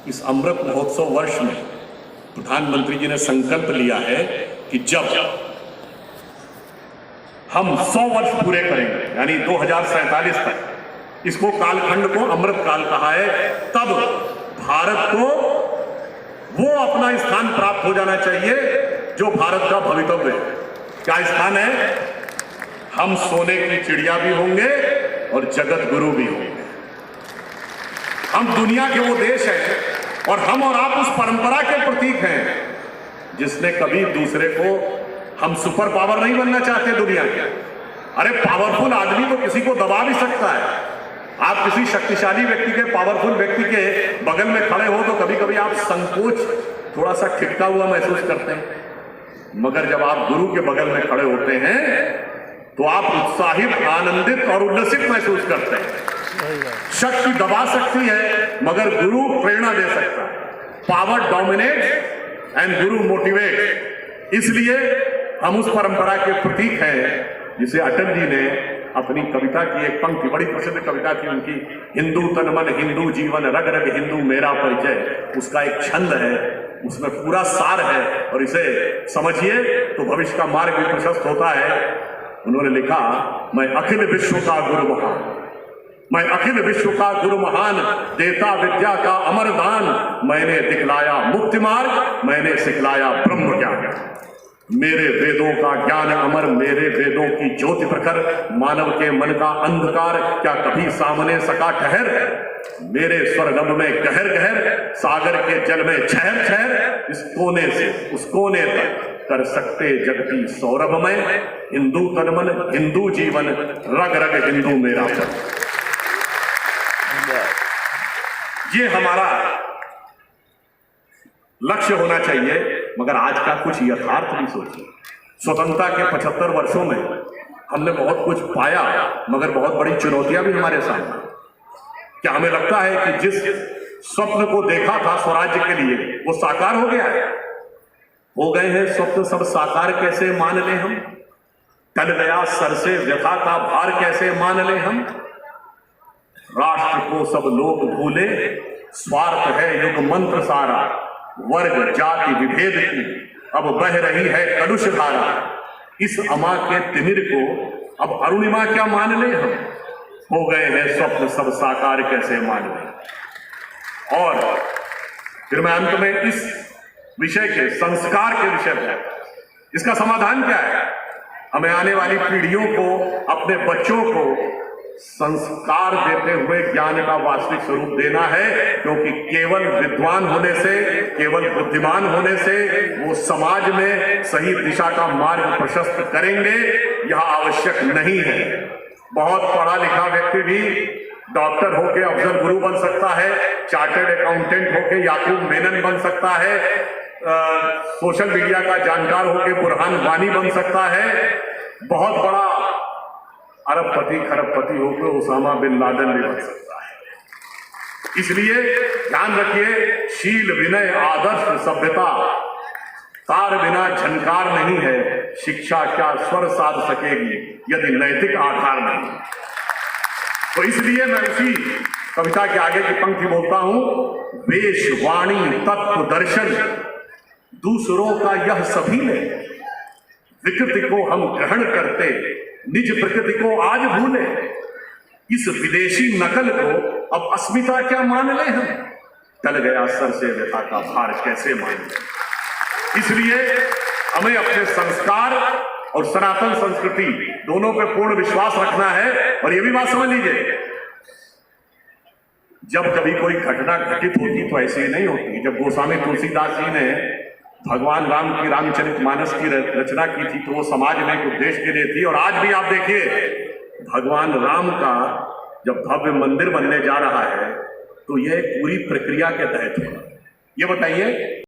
इस अमृत महोत्सव वर्ष में प्रधानमंत्री जी ने संकल्प लिया है कि जब हम 100 वर्ष पूरे करेंगे, यानी 2047 तक, इसको कालखंड को अमृत काल कहा है, तब भारत को वो अपना स्थान प्राप्त हो जाना चाहिए जो भारत का भवितव्य है। क्या स्थान है? हम सोने की चिड़िया भी होंगे और जगत गुरु भी होंगे। हम दुनिया के वो देश हैं और हम और आप उस परंपरा के प्रतीक हैं जिसने कभी दूसरे को, हम सुपर पावर नहीं बनना चाहते दुनिया के। अरे पावरफुल आदमी तो किसी को दबा भी सकता है। आप किसी शक्तिशाली व्यक्ति के, पावरफुल व्यक्ति के बगल में खड़े हो तो कभी कभी आप संकोच, थोड़ा सा खिटका हुआ महसूस करते हैं, मगर जब आप गुरु के बगल में खड़े होते हैं तो आप उत्साहित, आनंदित और उल्लसित महसूस करते हैं। शक्ति दबा सकती है मगर गुरु प्रेरणा दे सकता है। Power dominate and Guru motivate. इसलिए हम उस परंपरा के प्रतीक हैं जिसे अटल जी ने अपनी कविता की एक पंक्ति, बड़ी प्रसिद्ध कविता थी उनकी, हिंदू तन मन हिंदू जीवन रग रग हिंदू मेरा परिचय, उसका एक छंद है, उसमें पूरा सार है और इसे समझिए तो भविष्य का मार्ग भी प्रशस्त होता है। उन्होंने लिखा, मैं अखिल विश्व का गुरु महान, मैं अखिल विश्व का गुरु महान, देता विद्या का अमर दान, मैंने दिखलाया मुक्ति मार्ग, मैंने सिखलाया ब्रह्म ज्ञान। मेरे वेदों का ज्ञान अमर, मेरे वेदों की ज्योति प्रखर, मानव के मन का अंधकार क्या कभी सामने सका ठहर। मेरे स्वर्गम में गहर गहर, सागर के जल में छहर छहर, इस कोने से उस कोने तक कर सकते जगती सौरभ में, हिंदू तन मन हिंदू जीवन रग रग हिंदू मेरा। ये हमारा लक्ष्य होना चाहिए। मगर आज का कुछ यथार्थ भी सोचिए। स्वतंत्रता के 75 वर्षों में हमने बहुत कुछ पाया मगर बहुत बड़ी चुनौतियां भी हमारे सामने। क्या हमें लगता है कि जिस स्वप्न को देखा था स्वराज्य के लिए वो साकार हो गया है? हो गए हैं स्वप्न सब साकार, कैसे मान ले हम? टल गया सर से व्यथा का भार, कैसे मान ले हम? राष्ट्र को सब लोग भूले, स्वार्थ है युग मंत्र सारा, वर्ग जाति विभेद की अब बह रही है कलुष धारा। इस अमा के तिमिर को अब अरुणिमा क्या मान ले हम? हो गए हैं स्वप्न सब साकार, कैसे मान ले? और फिर मैं अंत में इस विषय के, संस्कार के विषय में, इसका समाधान क्या है? हमें आने वाली पीढ़ियों को, अपने बच्चों को संस्कार देते हुए ज्ञान का वास्तविक स्वरूप देना है, क्योंकि केवल विद्वान होने से, केवल बुद्धिमान होने से वो समाज में सही दिशा का मार्ग प्रशस्त करेंगे, यह आवश्यक नहीं है। बहुत पढ़ा लिखा व्यक्ति भी डॉक्टर होके अफजल गुरु बन सकता है, चार्टर्ड अकाउंटेंट होके याकूब मेनन बन सकता है, सोशल मीडिया का जानकार होके बुरहान वानी बन सकता है, बहुत बड़ा अरबपति खरबपति होकर उसामा बिन लादेन भी बन सकता है। इसलिए ध्यान रखिए, शील विनय आदर्श सभ्यता तार बिना झनकार नहीं है, शिक्षा क्या स्वर साध सकेगी यदि नैतिक आधार नहीं। तो इसलिए मैं उसी कविता के आगे की पंक्ति बोलता हूं, वेश वाणी तत्व दर्शन दूसरों का यह सभी ले, विकृति को हम ग्रहण करते निज प्रकृति को आज भूले, इस विदेशी नकल को अब अस्मिता क्या मान ले हम? टल गया सर से व्यथा का भार, कैसे मान ले? इसलिए हमें अपने संस्कार और सनातन संस्कृति दोनों पे पूर्ण विश्वास रखना है। और ये भी बात समझ लीजिए, जब कभी कोई घटना घटित होती तो ऐसे ही नहीं होती। जब गोस्वामी तुलसीदास जी ने भगवान राम की रामचरितमानस की रचना की थी तो वो समाज में एक उद्देश्य के लिए थी। और आज भी आप देखिए, भगवान राम का जब भव्य मंदिर बनने जा रहा है तो यह पूरी प्रक्रिया के तहत है। ये बताइए,